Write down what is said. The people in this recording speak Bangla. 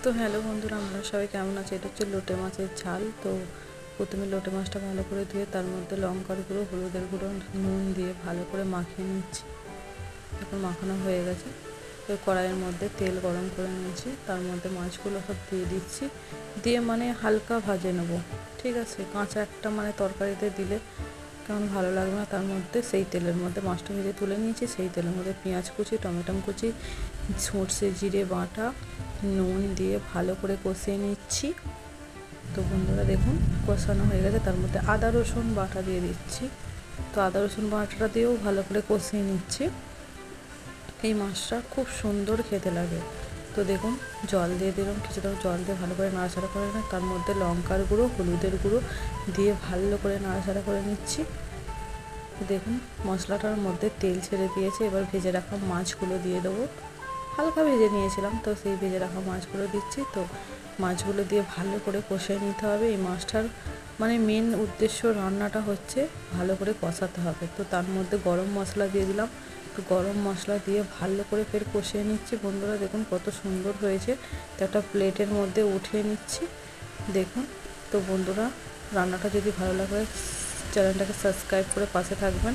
তো হ্যালো বন্ধুরা, আমরা সবাই কেমন আছে? এটা হচ্ছে লোটে মাছের ঝাল। তো প্রথমে লোটে মাছটা ভালো করে ধুয়ে তার মধ্যে লঙ্কার গুঁড়ো, হলুদের গুঁড়ো, নুন দিয়ে ভালো করে মাখিয়ে নিচ্ছি। এখন মাখানো হয়ে গেছে। তো কড়াইয়ের মধ্যে তেল গরম করে নিয়েছি, তার মধ্যে মাছগুলো সব দিয়ে দিচ্ছি। দিয়ে মানে হালকা ভাজে নেবো, ঠিক আছে? কাঁচা একটা মানে তরকারিতে দিলে কেমন ভালো লাগবে না, তার মধ্যে সেই তেলের মধ্যে মাছটা ভেজে তুলে নিয়েছি। সেই তেলের মধ্যে পেঁয়াজ কুচি, টমেটো কুচি, সর্ষে জিরে বাটা, নুন দিয়ে ভালো করে কষিয়ে নিচ্ছি। তো বন্ধুরা দেখুন কষানো হয়ে গেছে, তার মধ্যে আদা রসুন বাটা দিয়ে দিচ্ছি। তো আদা রসুন বাটাটা দিয়েও ভালো করে কষিয়ে নিচ্ছি। এই মাছটা খুব সুন্দর খেতে লাগে। তো দেখুন জল দিয়ে দিলাম, কিছুটা জল দিয়ে ভালো করে নাড়াচাড়া করে নিয়ে তার মধ্যে লঙ্কার গুঁড়ো, হলুদের গুঁড়ো দিয়ে ভালো করে নাড়াচাড়া করে নিচ্ছি। দেখুন মশলাটার মধ্যে তেল ছেড়ে দিয়েছে। এবার ভেজে রাখা মাছগুলো দিয়ে দেবো। হালকা ভেজে নিয়েছিলাম, তো সেই ভেজে রাখা মাছগুলো দিচ্ছি। তো মাছগুলো দিয়ে ভালো করে কষিয়ে নিতে হবে। এই মাছটার মানে মেন উদ্দেশ্য রান্নাটা হচ্ছে ভালো করে কষাতে হবে। তো তার মধ্যে গরম মশলা দিয়ে দিলাম। তো গরম মশলা দিয়ে ভালো করে ফের কষিয়ে নিচ্ছি। বন্ধুরা দেখুন কত সুন্দর হয়েছে। তো একটা প্লেটের মধ্যে উঠিয়ে নিচ্ছি দেখুন। তো বন্ধুরা রান্নাটা যদি ভালো লাগে চ্যানেলটাকে সাবস্ক্রাইব করে পাশে থাকবেন।